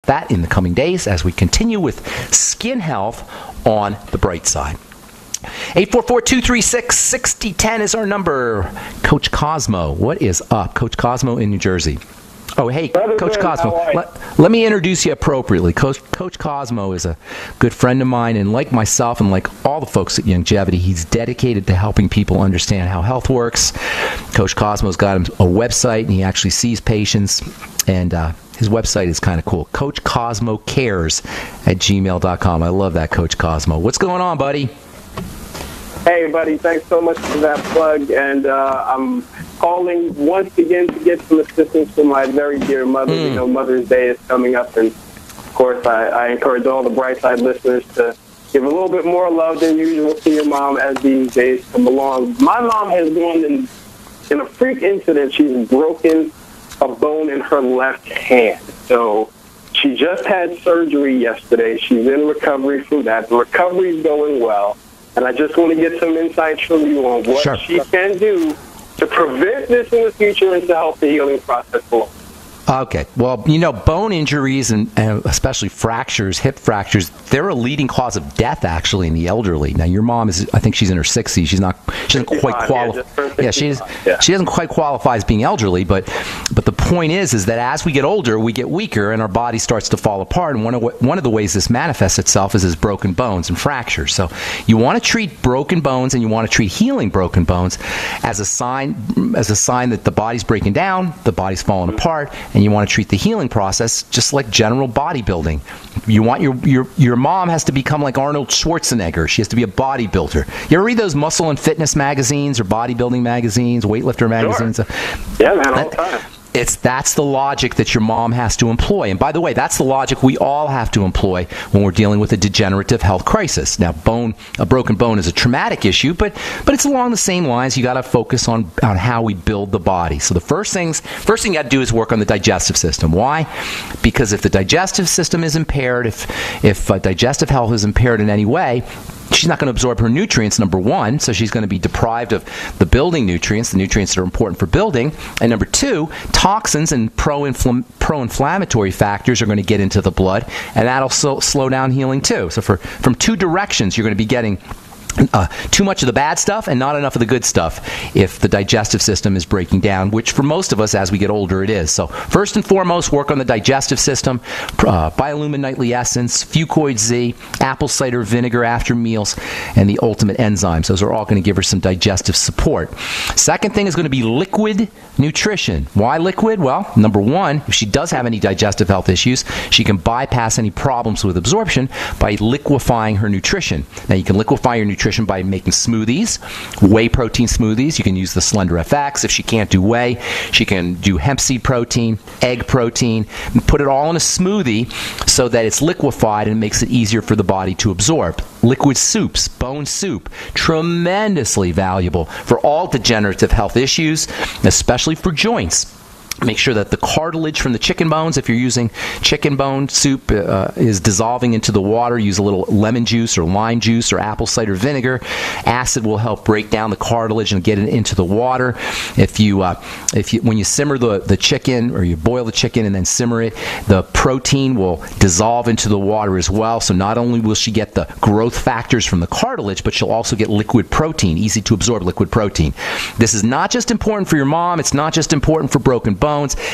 that in the coming days as we continue with skin health on the bright side. 844-236-6010 is our number. Coach Cosmo, what is up? Coach Cosmo in New Jersey. Oh, hey, Coach Cosmo, let me introduce you appropriately. Coach Cosmo is a good friend of mine, and like myself and like all the folks at Longevity, he's dedicated to helping people understand how health works. Coach Cosmo's got a website, and he actually sees patients, and his website is kind of cool, CoachCosmoCares@gmail.com. I love that, Coach Cosmo. What's going on, buddy? Hey, buddy, thanks so much for that plug, and I'm calling once again to get some assistance from my very dear mother. You know, Mother's Day is coming up, and of course, I encourage all the Brightside listeners to give a little bit more love than usual to your mom as these days come along. My mom has gone in a freak incident. She's broken a bone in her left hand. So she just had surgery yesterday. She's in recovery from that. The recovery's going well. And I just want to get some insights from you on what she can do to prevent this in the future and to help the healing process along. Okay. Well, you know, bone injuries and especially fractures, hip fractures, they're a leading cause of death, actually, in the elderly. Now, your mom is, I think she's in her 60s. She doesn't quite qualify. Yeah, she doesn't quite qualify as being elderly, but the point is that as we get older, we get weaker and our body starts to fall apart. And one of the ways this manifests itself is as broken bones and fractures. So you want to treat broken bones and you want to treat healing broken bones as a sign that the body's breaking down, the body's falling apart, and you want to treat the healing process just like general bodybuilding. You want your mom has to become like Arnold Schwarzenegger. She has to be a bodybuilder. You ever read those muscle and fitness magazines or bodybuilding magazines, weightlifter magazines? Sure. Yeah, man, all the time. That's the logic that your mom has to employ. And by the way, that's the logic we all have to employ when we're dealing with a degenerative health crisis. Now, a broken bone is a traumatic issue, but it's along the same lines. You got to focus on how we build the body. So the first thing you got to do is work on the digestive system. Why? Because if the digestive system is impaired, if digestive health is impaired in any way, she's not going to absorb her nutrients, number one, so she's going to be deprived of the building nutrients, the nutrients that are important for building. And number two, toxins and pro-inflammatory factors are going to get into the blood, and that'll slow down healing too. So from two directions, you're going to be getting too much of the bad stuff and not enough of the good stuff if the digestive system is breaking down, which for most of us as we get older it is. So first and foremost, work on the digestive system, Biolumin Nightly Essence, Fucoid Z, apple cider vinegar after meals, and the Ultimate Enzymes. Those are all going to give her some digestive support. Second thing is going to be liquid nutrition. Why liquid? Well, number one, if she does have any digestive health issues, she can bypass any problems with absorption by liquefying her nutrition. Now, you can liquefy your nutrition by making smoothies, whey protein smoothies. You can use the Slender FX. If she can't do whey, she can do hemp seed protein, egg protein, and put it all in a smoothie so that it's liquefied and makes it easier for the body to absorb. Liquid soups, bone soup, tremendously valuable for all degenerative health issues, especially for joints. Make sure that the cartilage from the chicken bones, if you're using chicken bone soup, is dissolving into the water. Use a little lemon juice or lime juice or apple cider vinegar. Acid will help break down the cartilage and get it into the water. When you simmer the chicken, or you boil the chicken and then simmer it, the protein will dissolve into the water as well. So not only will she get the growth factors from the cartilage, but she'll also get liquid protein, easy to absorb liquid protein. This is not just important for your mom. It's not just important for broken bones.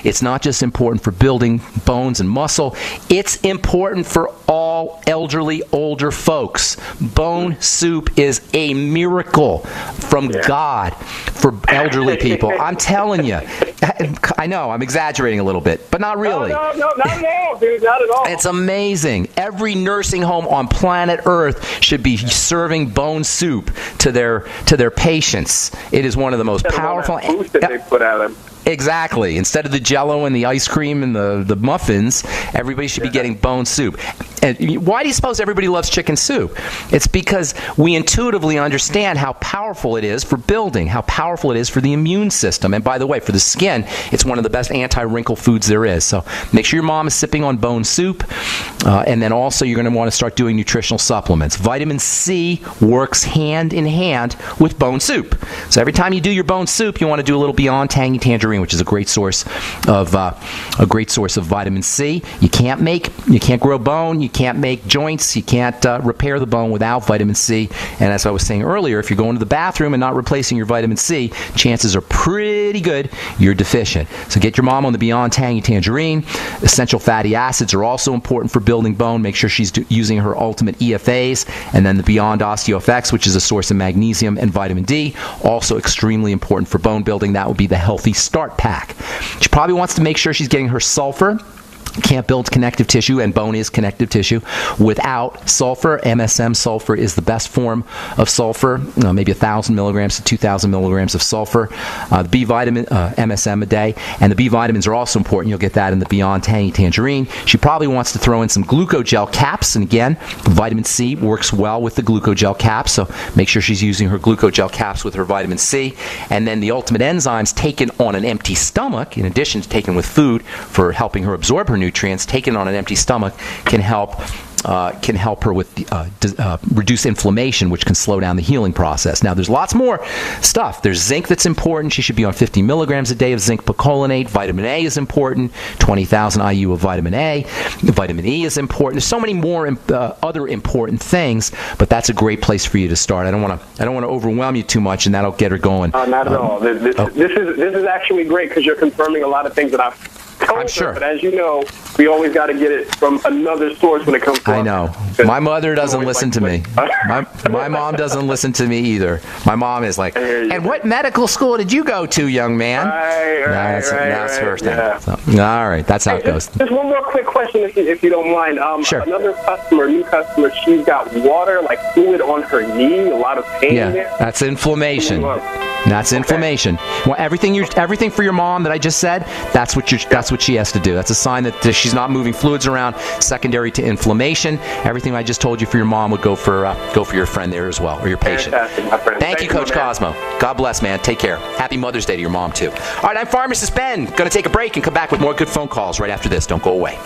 It's not just important for building bones and muscle. It's important for all elderly, older folks. Bone soup is a miracle from God for elderly people. I'm telling you. I know, I'm exaggerating a little bit, but not really. No, not at all, dude. Not at all. It's amazing. Every nursing home on planet Earth should be serving bone soup to their patients. It is one of the most powerful. Boost that they put out of them. Exactly. Instead of the Jell-O and the ice cream and the muffins, everybody should be getting bone soup. And why do you suppose everybody loves chicken soup? It's because we intuitively understand how powerful it is for building, how powerful it is for the immune system. And by the way, for the skin, it's one of the best anti-wrinkle foods there is. So make sure your mom is sipping on bone soup. And then also you're going to want to start doing nutritional supplements. Vitamin C works hand in hand with bone soup. So every time you do your bone soup, you want to do a little Beyond Tangy Tangerine tangerine, which is a great source of vitamin C. You can't grow bone, you can't make joints, you can't repair the bone without vitamin C. And as I was saying earlier, if you're going to the bathroom and not replacing your vitamin C, chances are pretty good you're deficient. So get your mom on the Beyond Tangy Tangerine. Essential fatty acids are also important for building bone. Make sure she's using her Ultimate EFAs, and then the Beyond OsteoFX, which is a source of magnesium and vitamin D, also extremely important for bone building. That would be the Healthy Start Pack. She probably wants to make sure she's getting her sulfur. Can't build connective tissue, and bone is connective tissue, without sulfur. MSM sulfur is the best form of sulfur, maybe 1,000 milligrams to 2,000 milligrams of sulfur. The B vitamin, MSM a day, and the B vitamins are also important. You'll get that in the Beyond Tangy Tangerine. She probably wants to throw in some glucogel caps, and again, vitamin C works well with the glucogel caps, so make sure she's using her glucogel caps with her vitamin C. And then the Ultimate Enzymes taken on an empty stomach, in addition to taken with food for helping her absorb her nutrients, taken on an empty stomach can help her with reduce inflammation, which can slow down the healing process. Now, there's lots more stuff. There's zinc that's important. She should be on 50 milligrams a day of zinc picolinate. Vitamin A is important. 20,000 IU of vitamin A. Vitamin E is important. There's so many more other important things, but that's a great place for you to start. I don't want to overwhelm you too much, and that'll get her going. Not at all. This is actually great because you're confirming a lot of things that I've told I'm sure. her, but as you know, we always got to get it from another source when it comes to I know. My mother doesn't listen to me. My mom doesn't listen to me either. My mom is like, and what medical school did you go to, young man? That's her thing. Yeah. So, all right, that's how it goes. Just one more quick question, if you don't mind. Sure. Another new customer, she's got water, like fluid on her knee, a lot of pain there. That's inflammation. That's inflammation. Well, everything for your mom that I just said, that's what she has to do. That's a sign that she's not moving fluids around, secondary to inflammation. Everything I just told you for your mom would go for your friend there as well, or your patient. Fantastic, my friend. Thank you, Coach Cosmo. God bless, man. Take care. Happy Mother's Day to your mom, too. All right, I'm Pharmacist Ben. Going to take a break and come back with more good phone calls right after this. Don't go away.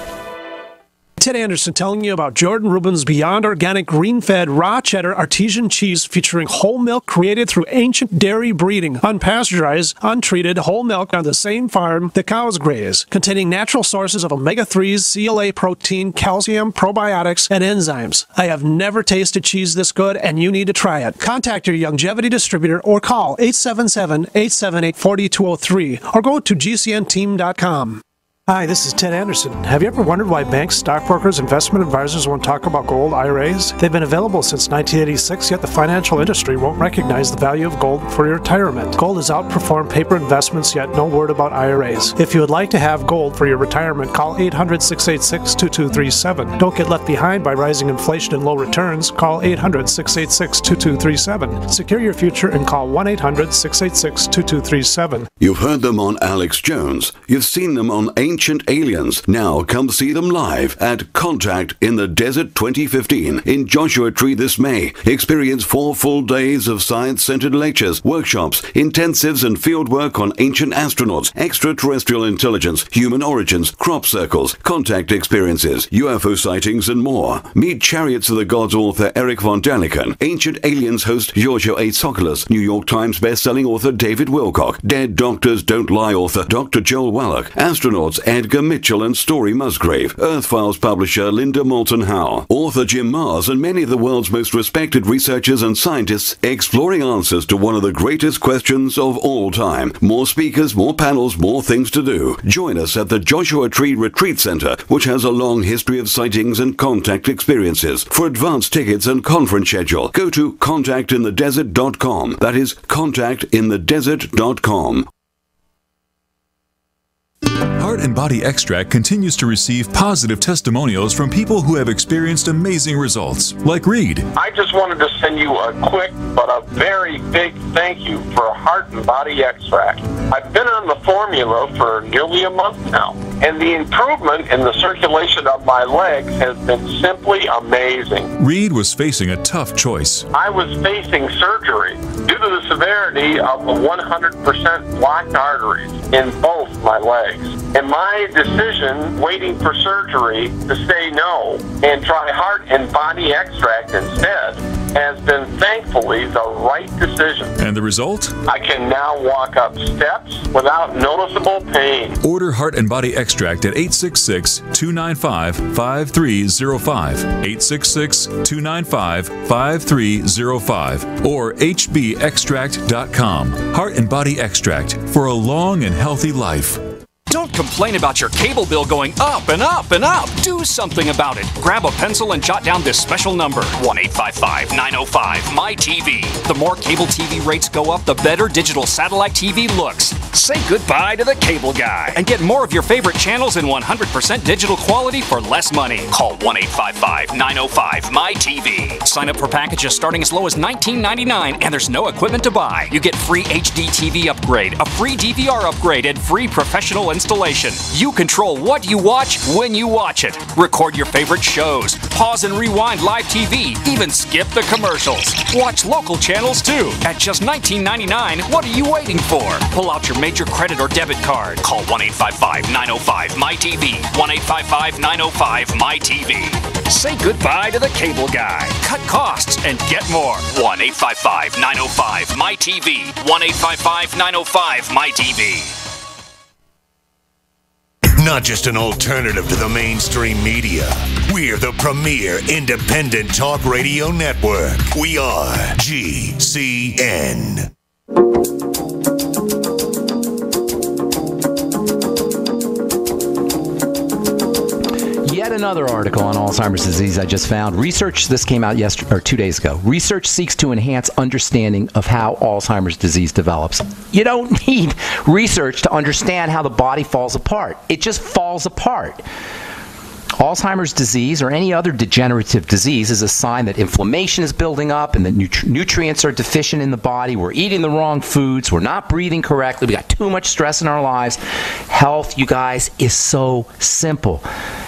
Ted Anderson telling you about Jordan Rubin's Beyond Organic Green-Fed Raw Cheddar Artesian Cheese featuring whole milk created through ancient dairy breeding, unpasteurized, untreated whole milk on the same farm the cows graze, containing natural sources of omega-3s, CLA protein, calcium, probiotics, and enzymes. I have never tasted cheese this good, and you need to try it. Contact your Longevity distributor or call 877-878-4203 or go to gcnteam.com. Hi, this is Ted Anderson. Have you ever wondered why banks, stockbrokers, investment advisors won't talk about gold IRAs? They've been available since 1986, yet the financial industry won't recognize the value of gold for your retirement. Gold has outperformed paper investments, yet no word about IRAs. If you would like to have gold for your retirement, call 800-686-2237. Don't get left behind by rising inflation and low returns. Call 800-686-2237. Secure your future and call 1-800-686-2237. You've heard them on Alex Jones. You've seen them on Ancient Aliens. Now come see them live at Contact in the Desert 2015 in Joshua Tree this May. Experience 4 full days of science-centered lectures, workshops, intensives, and fieldwork on ancient astronauts, extraterrestrial intelligence, human origins, crop circles, contact experiences, UFO sightings, and more. Meet Chariots of the Gods author Eric von Daniken, Ancient Aliens host Giorgio A. Tsoukalos, New York Times best-selling author David Wilcock, Dead Doctors Don't Lie author Dr. Joel Wallach, astronauts Edgar Mitchell and Story Musgrave, Earth Files publisher Linda Moulton Howe, author Jim Mars, and many of the world's most respected researchers and scientists exploring answers to one of the greatest questions of all time. More speakers, more panels, more things to do. Join us at the Joshua Tree Retreat Center, which has a long history of sightings and contact experiences. For advance tickets and conference schedule, go to contactinthedesert.com. That is contactinthedesert.com. Heart and Body Extract continues to receive positive testimonials from people who have experienced amazing results, like Reed. I just wanted to send you a quick but a very big thank you for Heart and Body Extract. I've been on the formula for nearly a month now, and the improvement in the circulation of my legs has been simply amazing. Reed was facing a tough choice. I was facing surgery due to the severity of the 100% blocked arteries in both my legs. And my decision, waiting for surgery, to say no and try Heart and Body Extract instead, has been thankfully the right decision. And the result? I can now walk up steps without noticeable pain. Order Heart and Body Extract at 866-295-5305, 866-295-5305, or hbextract.com. Heart and Body Extract for a long and healthy life. Don't complain about your cable bill going up and up and up. Do something about it. Grab a pencil and jot down this special number, 1-855-905-MY-TV. The more cable TV rates go up, the better digital satellite TV looks. Say goodbye to the cable guy and get more of your favorite channels in 100% digital quality for less money. Call 1-855-905-MY-TV. Sign up for packages starting as low as $19.99, and there's no equipment to buy. You get free HD TV upgrade, a free DVR upgrade, and free professional installation. You control what you watch when you watch it. Record your favorite shows, pause and rewind live TV, even skip the commercials. Watch local channels too. At just $19.99, what are you waiting for? Pull out your major credit or debit card. Call 1-855-905-MY-TV. 1-855-905-MY-TV. Say goodbye to the cable guy. Cut costs and get more. 1-855-905-MY-TV. 1-855-905-MY-TV. Not just an alternative to the mainstream media. We're the premier independent talk radio network. We are GCN. Yet another article on Alzheimer's disease I just found. Research, this came out 2 days ago. Research seeks to enhance understanding of how Alzheimer's disease develops. You don't need research to understand how the body falls apart. It just falls apart. Alzheimer's disease, or any other degenerative disease, is a sign that inflammation is building up and that nutrients are deficient in the body. We're eating the wrong foods. We're not breathing correctly. We got too much stress in our lives. Health, you guys, is so simple.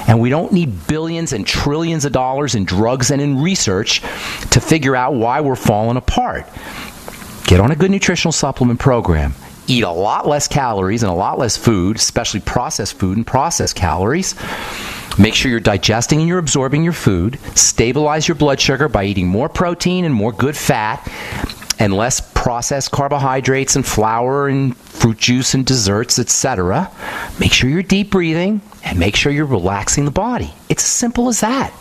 And we don't need billions and trillions of dollars in drugs and in research to figure out why we're falling apart. Get on a good nutritional supplement program. Eat a lot less calories and a lot less food, especially processed food and processed calories. Make sure you're digesting and you're absorbing your food. Stabilize your blood sugar by eating more protein and more good fat and less processed carbohydrates and flour and fruit juice and desserts, etc. Make sure you're deep breathing and make sure you're relaxing the body. It's as simple as that.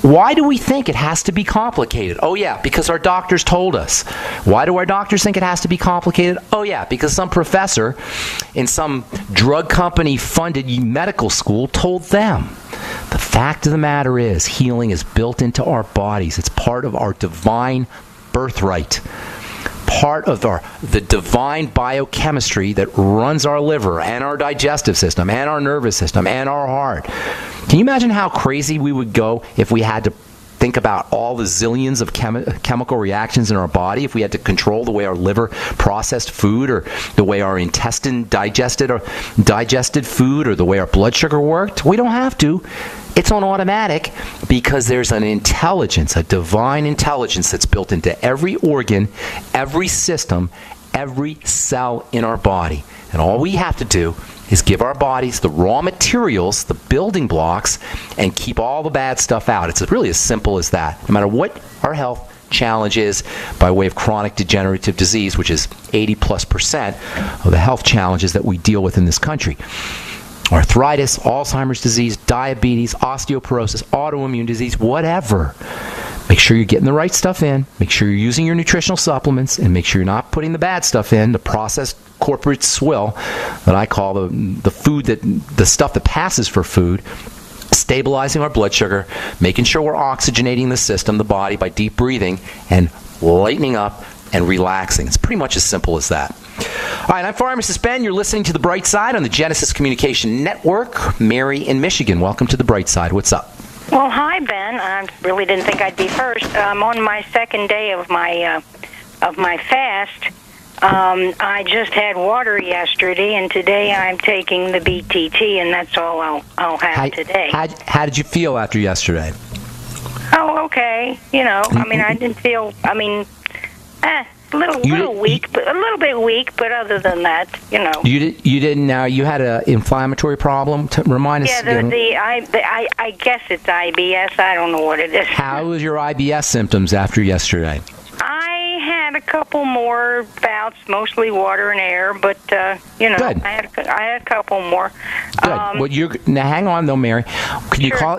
Why do we think it has to be complicated? Oh yeah, because our doctors told us. Why do our doctors think it has to be complicated? Oh yeah, because some professor in some drug company funded medical school told them. The fact of the matter is, healing is built into our bodies. It's part of our divine birthright. Part of the divine biochemistry that runs our liver and our digestive system and our nervous system and our heart. Can you imagine how crazy we would go if we had to think about all the zillions of chemical reactions in our body, if we had to control the way our liver processed food or the way our intestine digested food or the way our blood sugar worked? We don't have to. It's on automatic because there's an intelligence, a divine intelligence that's built into every organ, every system, every cell in our body. And all we have to do is give our bodies the raw materials, the building blocks, and keep all the bad stuff out. It's really as simple as that. No matter what our health challenge is by way of chronic degenerative disease, which is 80+% of the health challenges that we deal with in this country. Arthritis, Alzheimer's disease, diabetes, osteoporosis, autoimmune disease, whatever. Make sure you're getting the right stuff in. Make sure you're using your nutritional supplements, and make sure you're not putting the bad stuff in, the processed corporate swill that I call the food, the stuff that passes for food. Stabilizing our blood sugar, making sure we're oxygenating the system, the body, by deep breathing and lightening up and relaxing. It's pretty much as simple as that. All right, I'm Pharmacist Ben. You're listening to The Bright Side on the Genesis Communication Network. Mary in Michigan, welcome to The Bright Side. What's up? Well, hi, Ben. I really didn't think I'd be first. I'm on my second day of my fast. I just had water yesterday, and today I'm taking the BTT, and that's all I'll have today. How did you feel after yesterday? Oh, okay. You know, I mean, I didn't feel, little weak, but a little bit weak. But other than that, You didn't. You had an inflammatory problem. Remind us. Yeah, I guess it's IBS. I don't know what it is. How was your IBS symptoms after yesterday? I had a couple more bouts, mostly water and air, but Good. I had a couple more. Good. Now hang on though, Mary. Can you Sure. call?